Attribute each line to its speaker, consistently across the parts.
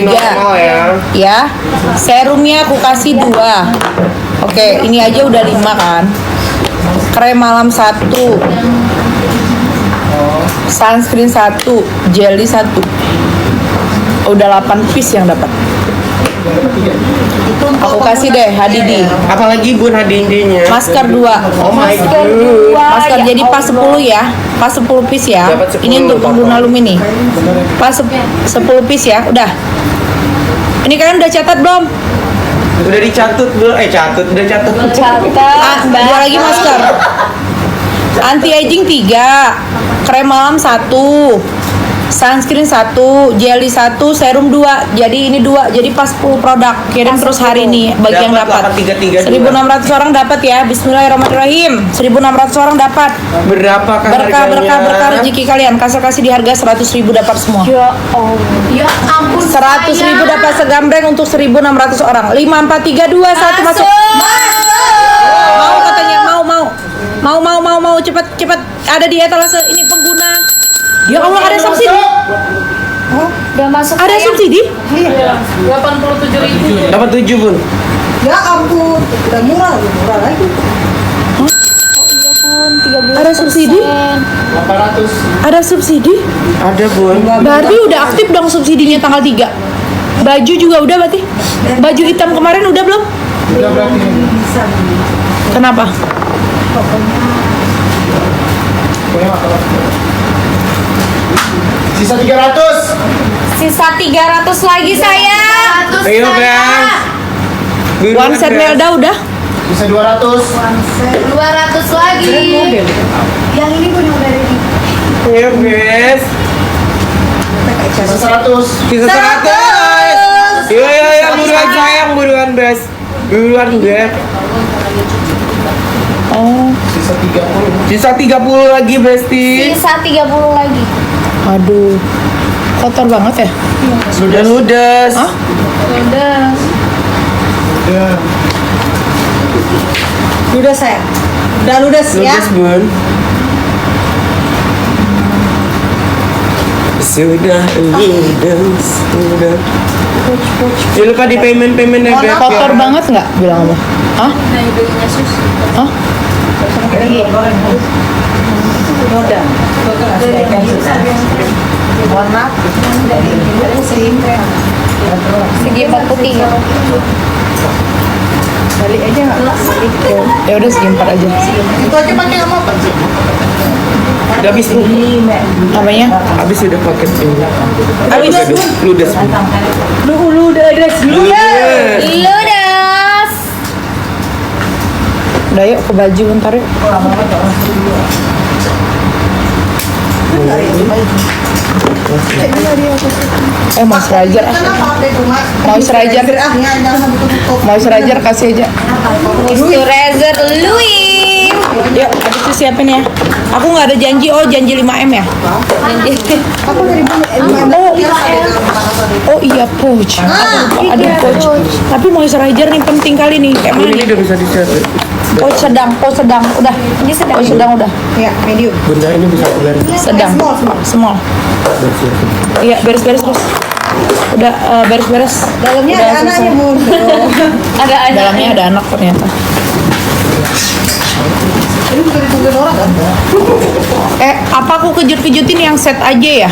Speaker 1: normal ya.
Speaker 2: Ya, serumnya aku kasih 2. Oke, ini aja udah 5 kan. Krem malam 1, sunscreen 1, jelly 1. Udah 8 piece yang dapat. Aku kasih deh Hadidi.
Speaker 1: Apalagi Bun hadiahnya?
Speaker 2: Masker 2.
Speaker 1: Oh my god.
Speaker 2: Masker jadi pas 10 ya. Pas 10 piece ya.
Speaker 1: Dapat 10,
Speaker 2: Ini untuk pengguna alumini. Pas 10 piece ya. Udah. Ini kalian udah catat belum?
Speaker 1: Udah dicatut belum? Udah catat.
Speaker 2: Dua lagi masker. Anti aging 3, krem malam 1, sunscreen 1, jelly 1, serum 2. Jadi ini 2. Jadi pas 10 produk. Kirim terus hari ini bagi yang dapat. 1.600 orang dapat ya. Bismillahirrahmanirrahim. 1.600 orang dapat.
Speaker 1: Berapa kan
Speaker 2: Berkah rezeki kalian. Kasih di harga 100.000 dapat semua.
Speaker 3: Ya Allah. Ya ampun.
Speaker 2: 100.000 dapat segambreng untuk 1.600 orang. 5, 4, 3, 2, 1 masuk. Mau katanya mau cepat ada di etalase ini pengguna. Ya Allah, ada subsidi.
Speaker 3: Udah masuk.
Speaker 2: Ada subsidi?
Speaker 4: Iya. 87.000.
Speaker 1: Dapat 7 Bun.
Speaker 4: Ya ampun, udah murah lagi.
Speaker 2: Ada subsidi?
Speaker 4: 800.
Speaker 2: Ada subsidi?
Speaker 1: Ada Bun.
Speaker 2: Berarti udah aktif dong subsidinya tanggal 3. Baju juga udah berarti? Baju hitam kemarin udah belum?
Speaker 4: Udah berarti.
Speaker 2: Kenapa?
Speaker 4: Sisa 300.
Speaker 3: Sisa 300 lagi saya.
Speaker 1: Ayo guys.
Speaker 2: One set Melda udah?
Speaker 4: Sisa 200.
Speaker 3: 200 lagi.
Speaker 4: Yang ini pun yang dari ini.
Speaker 1: Ayo guys.
Speaker 4: Sisa 100.
Speaker 1: Sisa 100. Iya, buruan sayang, buruan Bes. Buruan Bes.
Speaker 2: Oh,
Speaker 1: Sisa 30 lagi Besti.
Speaker 3: Sisa 30 lagi.
Speaker 2: aduh. Kotor banget ya?
Speaker 1: Sudah ludes.
Speaker 2: Hah?
Speaker 3: Udah.
Speaker 4: Ludes saya. Udah ludes ya.
Speaker 1: Ludes Bun. Sudah ludes. Sudah. Jangan lupa di payment ya Beb.
Speaker 2: Kotor banget nggak bilang apa? Hah? Hah?
Speaker 4: Noda. Mohon maaf.
Speaker 3: Segi 43.
Speaker 4: Balik aja nggak?
Speaker 2: Ya udah segi 4 aja.
Speaker 4: Itu aja pakai sama apa sih?
Speaker 1: Udah habis Bu.
Speaker 2: Apanya?
Speaker 1: Habis udah paket ini.
Speaker 2: Habis.
Speaker 1: Ludes Bu.
Speaker 4: Ludes.
Speaker 3: Ludes.
Speaker 2: Udah yuk ke baju bentar yuk. Moisturizer. Moisturizer kasih aja.
Speaker 3: Moisturizer Louis.
Speaker 2: Yuk, habis itu siapin ya. Aku nggak ada janji. Oh, janji 5M ya?
Speaker 4: Aku dari mana?
Speaker 2: Oh iya, pouch. Aku lupa ada pouch. Tapi moisturizer nih penting kali nih. Kayak mana
Speaker 1: Ini
Speaker 2: nih?
Speaker 1: udah bisa di-share.
Speaker 2: Pouch sedang. Udah.
Speaker 3: Ini sedang.
Speaker 2: Pouch sedang udah.
Speaker 4: Ya, medium.
Speaker 1: Bunda ini bisa keluar.
Speaker 2: Sedang. Small. Iya, beres-beres terus. Udah beres-beres.
Speaker 4: Dalamnya
Speaker 2: Udah
Speaker 4: ada
Speaker 2: selesai.
Speaker 4: anaknya, Bun.
Speaker 3: Ada anak.
Speaker 2: Dalamnya ada anak ternyata.
Speaker 4: Ini bisa ditungguin orang kan?
Speaker 2: Apa aku kejut-kejutin yang set aja ya?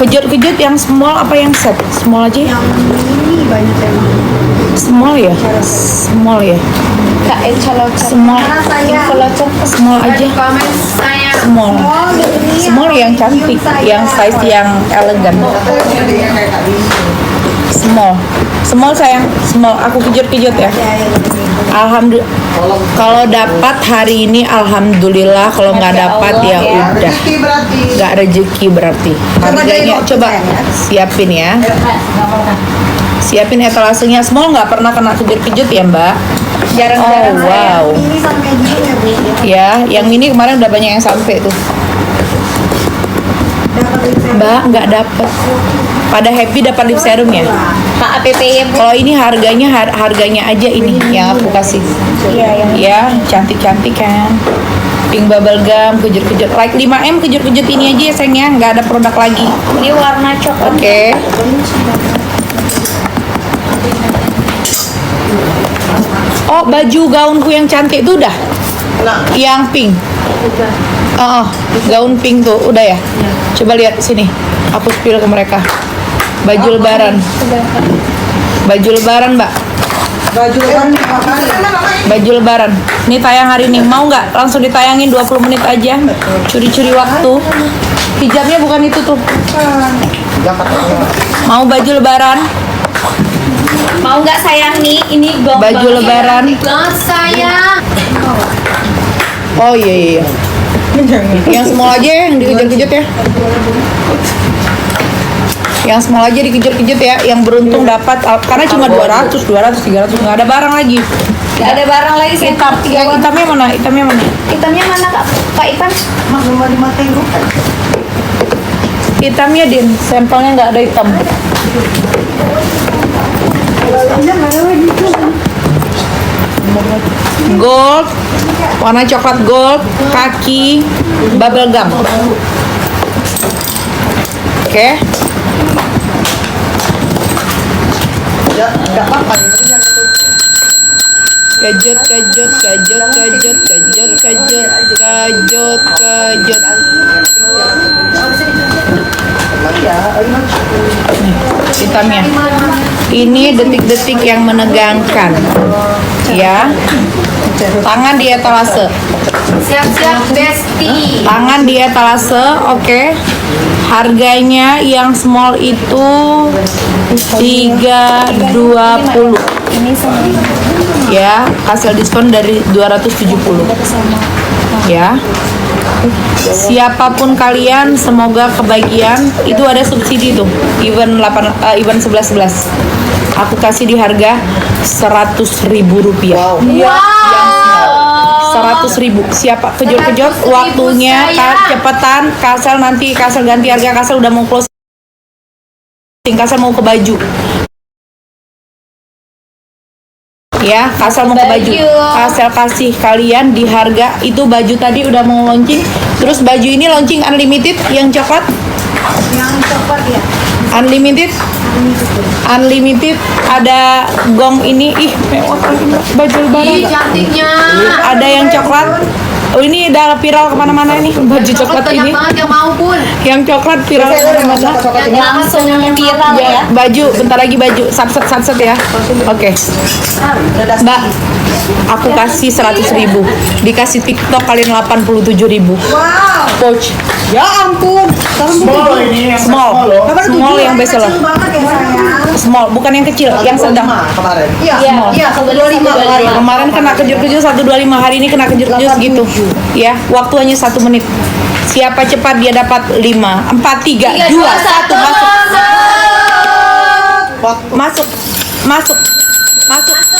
Speaker 2: Kejut-kejut yang small apa yang set? Small aja ya?
Speaker 4: Yang ini banyak emang.
Speaker 2: Small ya? Small ya?
Speaker 3: Kak Encalot.
Speaker 2: Small. Small aja.
Speaker 3: Komen saya.
Speaker 2: Small. Small yang cantik, yang size yang elegan. Small sayang, small. Aku kejut-kejut ya. Alhamdulillah. Kalau dapat hari ini, alhamdulillah. Kalau nggak dapat ya udah.
Speaker 4: Rezeki berarti.
Speaker 2: Nggak rezeki berarti. Harganya coba siapin ya. Siapin etalasenya. Small nggak pernah kena kejut-kejut ya Mbak.
Speaker 3: Jarang-jarang
Speaker 2: Oh wow.
Speaker 4: Ini sama medium ya, Bu.
Speaker 2: Ya, yang ini kemarin udah banyak yang sampai tuh.
Speaker 4: Dapat lip serum.
Speaker 2: Mbak nggak dapet. Pada happy dapat lip serum ya.
Speaker 3: Kak APP ya Bu.
Speaker 2: Kalau ini harganya aja ini yang aku kasih.
Speaker 3: Iya ya.
Speaker 2: Ya, cantik-cantik kan. Pink bubble gum, kejut-kejut. Like 5M kejut-kejut ini aja ya sayang ya, nggak ada produk lagi.
Speaker 3: Ini warna coklat.
Speaker 2: Oke. Oh, baju gaunku yang cantik itu udah? Yang pink. Gaun pink tuh udah ya? Coba lihat sini. Aku spill ke mereka. Baju lebaran. Baju lebaran, Mbak. Baju lebaran. Ini tayang hari ini. Mau nggak langsung ditayangin 20 menit aja? Curi-curi waktu. Hijabnya bukan itu tuh. Mau baju lebaran?
Speaker 3: Mau nggak sayang nih? Ini gong
Speaker 2: Baju lebaran.
Speaker 3: banget sayang.
Speaker 2: Oh iya. Yang small aja ya, yang dikejut-kejut ya. Yang small aja dikejut-kejut ya. Yang beruntung dapat karena cuma 200, 300 nggak ada barang lagi.
Speaker 3: Nggak ada barang lagi sayang.
Speaker 2: Yang hitamnya mana? Hitamnya mana?
Speaker 3: Hitamnya mana Kak Ipan?
Speaker 2: Hitamnya Din, sampelnya nggak ada hitam. Gold, warna coklat gold, kaki, bubble gum. Oke. Kejut. Hitamnya. Ini detik-detik yang menegangkan. Ya. Tangan di etalase.
Speaker 3: Siap-siap Besti.
Speaker 2: Tangan di etalase, oke. Harganya yang small itu 320.
Speaker 3: Ini sama.
Speaker 2: Ya, hasil diskon dari 270. Ya. Siapapun kalian semoga kebagian. Itu ada subsidi tuh. Event 11 aku kasih di harga 100.000 rupiah.
Speaker 3: Wow.
Speaker 2: 100.000. Siapa kejut-kejut
Speaker 3: 100.000
Speaker 2: waktunya
Speaker 3: saya.
Speaker 2: cepetan. Kasel nanti Kasel ganti harga. Kasel udah mau closing. Kasel mau ke baju. Ya, Kasel mau ke baju. Kasel kasih kalian di harga itu baju tadi udah mau launching. Terus baju ini launching unlimited yang coklat.
Speaker 4: Yang coklat ya.
Speaker 2: Unlimited ada gong ini. Ih, mewah kali baju lebaran.
Speaker 3: Ih, cantiknya.
Speaker 2: Ada yang coklat. Oh, ini udah viral kemana-mana ini baju coklat
Speaker 3: Banyak
Speaker 2: ini.
Speaker 3: banget yang mau pun.
Speaker 2: Yang coklat viral kemana-mana.
Speaker 3: Yang langsung viral ya.
Speaker 2: Baju, bentar lagi baju. Satset ya. Oke. Mbak, aku kasih 100.000. Dikasih TikTok kalian 87.000.
Speaker 4: Wow.
Speaker 2: Pouch.
Speaker 4: Ya ampun.
Speaker 5: Small ini yang
Speaker 2: Small.
Speaker 5: loh.
Speaker 2: Small yang best seller.
Speaker 4: Kecil banget ya sayang.
Speaker 2: Small, bukan yang kecil, yang sedang.
Speaker 5: Kemarin.
Speaker 4: Iya, 125 kemarin.
Speaker 2: Kemarin kena kejut-kejut 125, hari ini kena kejut-kejut segitu. Ya, waktu hanya 1 menit. Siapa cepat dia dapat 5, 4, 3, 2, 1, masuk.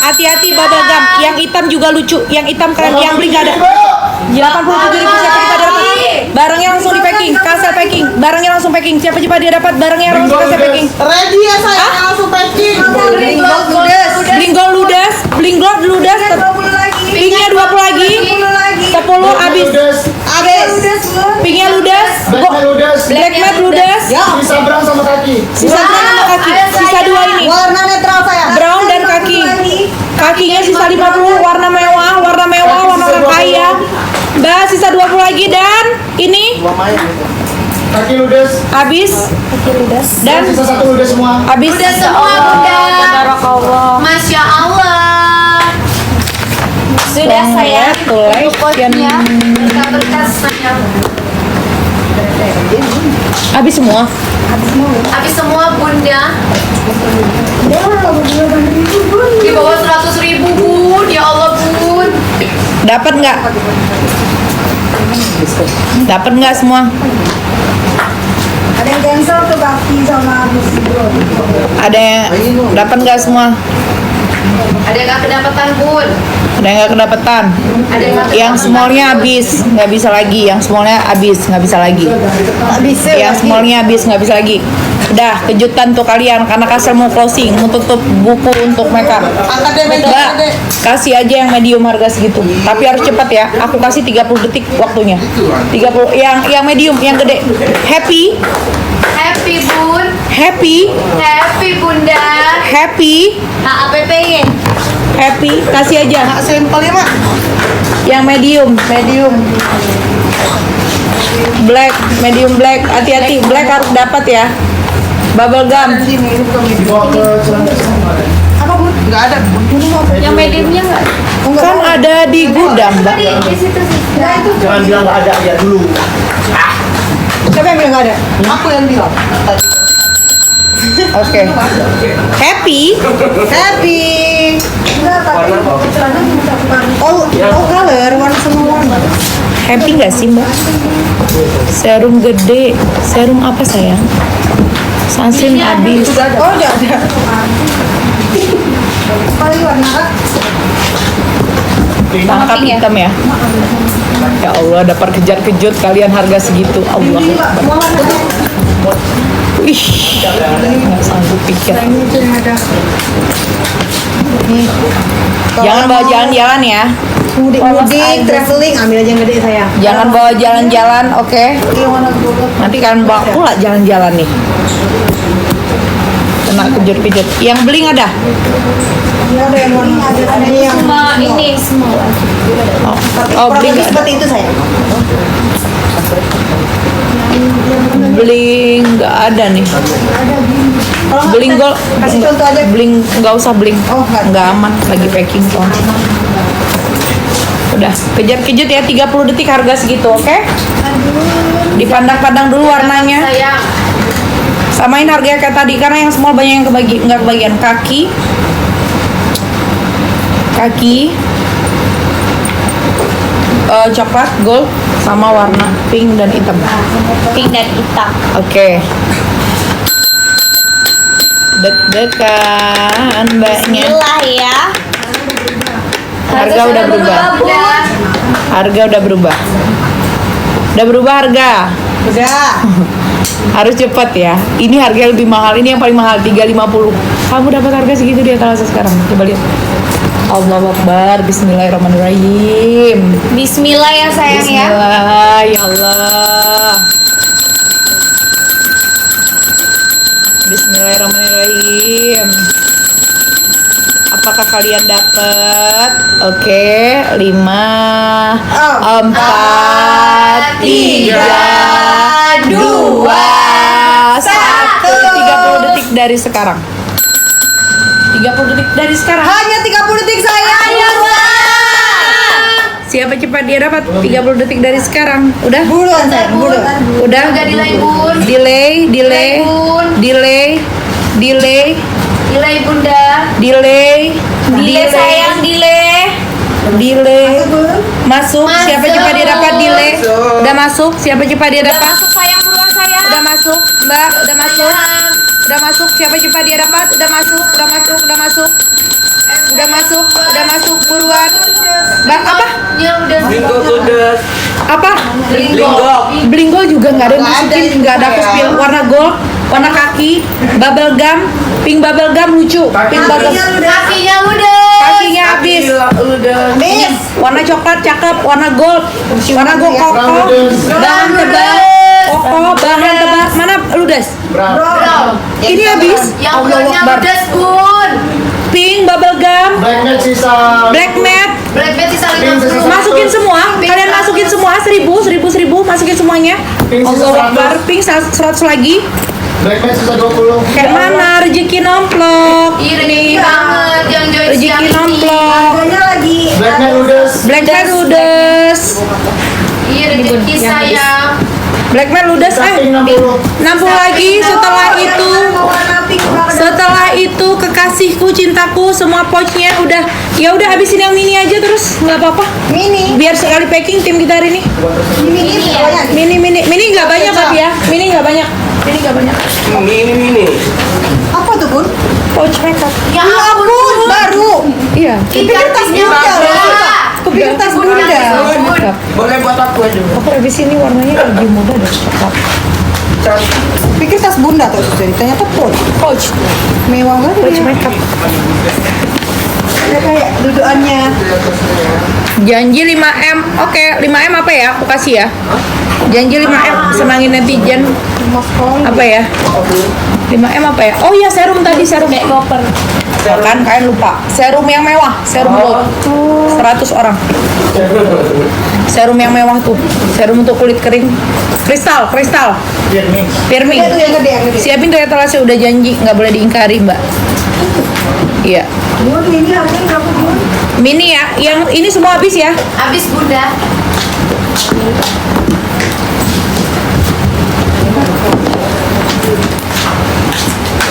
Speaker 2: Hati-hati bubble gum. Yang hitam juga lucu. Yang hitam keren, yang beli nggak ada. 87.000 siapa cepat dia dapat? Barangnya langsung di packing, Kasel packing. Barangnya langsung packing. Siapa cepat dia dapat? Barangnya langsung Kasel packing.
Speaker 5: Ready ya saya langsung packing.
Speaker 2: Blinggol ludas. Pinknya 20 lagi. 10 habis. Pinknya ludas. Black matte ludas.
Speaker 5: Bisa brown sama kaki.
Speaker 2: Sisa 2 sama kaki. Sisa 2 ini.
Speaker 4: Warna netral sayang.
Speaker 2: Brown dan kaki. Kakinya sisa 50, warna mewah, warna orang kaya. Mbak, sisa 20 lagi dan ini
Speaker 5: Kaki ludes.
Speaker 2: habis dan
Speaker 5: Sisa satu ludes semua.
Speaker 2: habis.
Speaker 3: Udah semua bunda. Masya Allah. Sudah sayang. Untuk coachnya kita berkas sayang.
Speaker 2: Habis semua.
Speaker 3: Habis semua bunda. Di bawah 100.000 bun. Ya Allah bun.
Speaker 2: Dapat nggak? Dapat nggak semua?
Speaker 4: Ada yang cancel tuh kaki sama habis bro.
Speaker 2: Ada yang dapat nggak semua?
Speaker 3: Ada yang gak kedapatan bun.
Speaker 2: Ada yang nggak kedapetan?
Speaker 3: Ada yang gak
Speaker 2: Yang smallnya habis, nggak bisa lagi. Yang smallnya habis, nggak bisa lagi. Yang smallnya habis, nggak bisa lagi. Dah, kejutan tuh kalian karena Kasel mau closing, mau tutup buku untuk mereka. Mbak, kasih aja yang medium harga segitu. Tapi harus cepat ya. Aku kasih 30 detik waktunya. 30 yang medium, yang gede. Happy?
Speaker 3: Happy bun.
Speaker 2: Happy?
Speaker 3: Happy bunda.
Speaker 2: Happy?
Speaker 3: HAPPY.
Speaker 2: Happy? Kasih aja.
Speaker 5: Simpel ya, Mak.
Speaker 2: Yang medium. Black, medium black. Hati-hati, black harus dapat ya. Bubble gum.
Speaker 5: Dibawa ke celana.
Speaker 4: Apa Bu?
Speaker 5: Enggak ada.
Speaker 3: Yang mediumnya enggak?
Speaker 2: Kan ada di gudang, Mbak.
Speaker 3: Di situ sih.
Speaker 4: Nah itu
Speaker 5: Jangan bilang enggak ada ya dulu.
Speaker 4: siapa yang bilang nggak ada? Aku yang bilang.
Speaker 2: Oke. Happy?
Speaker 4: Happy. Enggak, tapi celana bisa all color, warna semua warna.
Speaker 2: Happy nggak sih, Mbak? Serum gede. Serum apa, sayang? Sunscreen habis.
Speaker 4: Oh, udah ada. Paling warna Kak.
Speaker 2: Tangkap hitam ya. Ya Allah, dapat kejar-kejut kalian harga segitu. Allah.
Speaker 4: Ini Pak, mau warna tutup.
Speaker 2: Ih, nggak sanggup pikir.
Speaker 4: Ini tuh yang ada. Nih.
Speaker 2: Jangan bawa jalan-jalan ya.
Speaker 4: Mudik, traveling, ambil aja yang gede saya.
Speaker 2: Jangan bawa jalan-jalan, oke?
Speaker 4: Yang warna gold.
Speaker 2: Nanti kalian bawa pula jalan-jalan nih. Kena kejut-kejut. Yang beling ada?
Speaker 4: Ini ada yang warna, ada yang
Speaker 3: Sama ini semua.
Speaker 2: Oh,
Speaker 4: kurang
Speaker 2: beling
Speaker 4: lebih
Speaker 2: nggak ada.
Speaker 4: seperti itu saya.
Speaker 2: Beling nggak ada nih.
Speaker 4: Kalau nggak,
Speaker 2: Beling
Speaker 4: kita
Speaker 2: gold.
Speaker 4: kasih contoh aja.
Speaker 2: Beling nggak usah beling.
Speaker 4: Oh, nggak.
Speaker 2: Aman, lagi packing kok. Udah, kejar-kejut ya 30 detik harga segitu, oke? Dipandang-pandang dulu warnanya.
Speaker 3: Sayang.
Speaker 2: Samain harganya kayak tadi karena yang small banyak yang nggak kebagian. Kaki, coklat, gold, sama warna pink dan hitam.
Speaker 3: Pink dan hitam.
Speaker 2: Oke. Deg-degan mbaknya.
Speaker 3: Bismillah ya.
Speaker 2: Harga udah berubah. Harga udah berubah. Udah berubah harga.
Speaker 4: Udah.
Speaker 2: Harus cepet ya. Ini harga lebih mahal. Ini yang paling mahal 350. Kamu dapat harga segitu di etalase sekarang. Coba lihat. Allahu Akbar. Bismillahirrahmanirrahim.
Speaker 3: Bismillah ya sayang ya.
Speaker 2: Bismillah, ya Allah. Bismillahirrahmanirrahim. Apakah kalian dapat? Oke, 5, 4, 3, 2, 1. 30 detik dari sekarang. 30 detik dari sekarang.
Speaker 4: Hanya 30 detik saya.
Speaker 2: Siapa cepat dia dapat 30 detik dari sekarang. Udah?
Speaker 4: Buruan saya, buruan.
Speaker 2: Udah?
Speaker 3: Udah delay bun.
Speaker 2: Delay.
Speaker 3: Delay bun.
Speaker 2: Delay
Speaker 3: Delay bunda.
Speaker 2: Delay
Speaker 3: Sayang delay.
Speaker 2: Masuk. Siapa cepat dia dapat delay. Udah masuk. Siapa cepat dia
Speaker 3: Udah
Speaker 2: dapat.
Speaker 3: masuk sayang buruan sayang.
Speaker 2: Udah masuk, Mbak. Udah masuk.
Speaker 3: Sayang.
Speaker 2: Udah masuk. Siapa cepat dia dapat. Udah masuk. Udah masuk. Buruan. Mbak, apa?
Speaker 3: Ya udah.
Speaker 1: Bingo ludes.
Speaker 2: Apa? Blinggol juga nggak ada yang masukin, nggak ada aku spill. Warna gold, warna kaki, bubble gum, pink bubble gum lucu. Pink bubble gum.
Speaker 3: Kakinya udah.
Speaker 2: Kakinya habis.
Speaker 4: Miss.
Speaker 2: Warna coklat cakep, warna gold kokoh, bahan tebal, kokoh, bahan tebal. Mana ludes?
Speaker 3: Brown.
Speaker 2: Ini habis.
Speaker 3: Yang
Speaker 2: Allahu
Speaker 3: brownnya
Speaker 2: Akbar.
Speaker 3: ludes bun.
Speaker 2: Pink bubble gum,
Speaker 5: Black mat sisa.
Speaker 2: black matte.
Speaker 3: Black bed sisa
Speaker 5: Pink sisa
Speaker 3: 50.
Speaker 2: Masukin semua, kalian masukin semua 1000, masukin semuanya.
Speaker 5: Pink sisa
Speaker 2: Allahu Akbar,
Speaker 5: 100.
Speaker 2: pink 100 lagi.
Speaker 5: Black mat sisa 20.
Speaker 2: Kayak mana rezeki nomplok?
Speaker 3: Ih rezeki banget yang join siang
Speaker 2: Rezeki
Speaker 3: ini.
Speaker 2: nomplok.
Speaker 4: Harganya lagi.
Speaker 5: Black mat ludes.
Speaker 2: Black man ludes.
Speaker 3: Iya rezeki sayang.
Speaker 2: Black man ludes
Speaker 5: Cutting 60.
Speaker 2: 60 lagi setelah itu.
Speaker 4: Warna pink.
Speaker 2: Setelah itu kekasihku, cintaku, semua pouchnya udah. Ya udah habisin yang mini aja terus nggak apa-apa.
Speaker 4: Mini.
Speaker 2: Biar sekali packing tim kita hari ini.
Speaker 4: Mini
Speaker 3: ya.
Speaker 4: banyak.
Speaker 2: Mini nggak banyak tapi ya. Mini nggak banyak.
Speaker 1: Mini.
Speaker 4: Apa tuh Bun?
Speaker 2: Pouch makeup.
Speaker 3: Ya ampun.
Speaker 4: Baru.
Speaker 2: Iya.
Speaker 4: Kupikir tas
Speaker 3: Ikannya
Speaker 4: bunda.
Speaker 3: bagus.
Speaker 4: Kupikir tas bunda.
Speaker 1: Boleh buat aku aja.
Speaker 2: Aku habis ini warnanya lagi muda deh coklat.
Speaker 4: Pikir tas bunda tuh jadi ternyata pouch.
Speaker 2: Pouch.
Speaker 4: Mewah banget
Speaker 2: Pouch
Speaker 4: ya.
Speaker 2: makeup.
Speaker 4: Ada kayak dudukannya.
Speaker 2: Janji 5M. Oke, 5M apa ya? Aku kasih ya. Janji 5M senangin netizen. Apa ya? 5M apa ya? Oh iya, serum tadi, serum kayak koper. Kan kalian lupa. Serum yang mewah, serum gold. 100 orang. Serum yang mewah tuh. Serum untuk kulit kering. Kristal. Firming.
Speaker 4: Itu yang gede, yang gede.
Speaker 2: Siapin tuh etalasnya, udah janji, nggak boleh diingkari, Mbak. Iya.
Speaker 4: Bun, ini harganya berapa, Bun?
Speaker 2: Mini ya, yang ini semua habis ya.
Speaker 3: Habis bunda.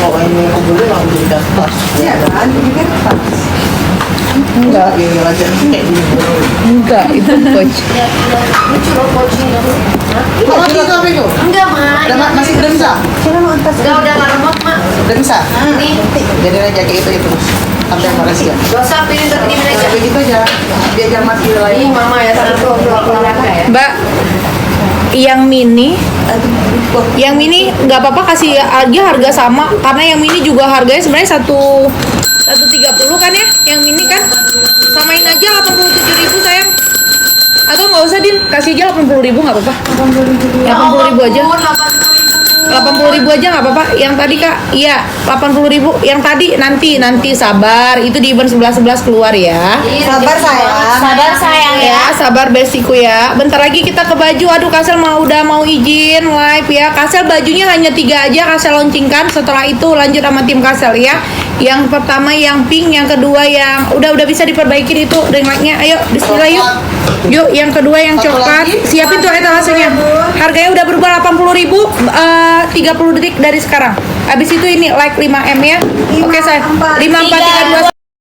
Speaker 1: Kalau ini aku beli langsung jadi tas.
Speaker 4: Iya kan, ini kan tas.
Speaker 2: Enggak,
Speaker 1: Ini aja kayak gini.
Speaker 2: enggak, itu coach.
Speaker 3: Lucu loh coachnya.
Speaker 5: Kalau lagi itu apa itu?
Speaker 3: Enggak mah.
Speaker 5: Udah masih udah bisa?
Speaker 4: Kira mau tas.
Speaker 3: Udah nggak remote mak.
Speaker 5: Udah bisa?
Speaker 3: Nih.
Speaker 5: Jadi aja kayak itu terus. Sampai Malaysia.
Speaker 3: Dosa pilih untuk di Malaysia.
Speaker 5: Kayak gitu aja. Dia jangan mati
Speaker 3: Ih
Speaker 5: lagi.
Speaker 3: mama ya satu ya.
Speaker 2: Mbak, yang mini nggak apa-apa kasih aja harga sama karena yang mini juga harganya sebenarnya 130 kan ya, yang mini kan samain aja 87.000 sayang, atau nggak usah Din, kasih aja 80.000 nggak apa-apa, 80.000 aja. 80.000 aja nggak apa-apa. Yang tadi Kak, iya 80.000. Yang tadi nanti sabar, itu di event 11 keluar ya.
Speaker 4: Sabar sayang.
Speaker 3: Sabar sayang ya.
Speaker 2: Ya, sabar besiku ya. Bentar lagi kita ke baju. Aduh, Kasel udah mau izin live ya. Kasel bajunya hanya 3 aja Kasel launchingkan. Setelah itu lanjut sama tim Kasel ya. Yang pertama yang pink, yang kedua yang udah bisa diperbaikin itu ring light-nya. Ayo, bismillah yuk. Yuk, yang kedua yang coklat. Siapin tuh etalasenya. Harganya udah berubah 80.000 30 detik dari sekarang. Habis itu ini like 5M ya. Oke, saya 5432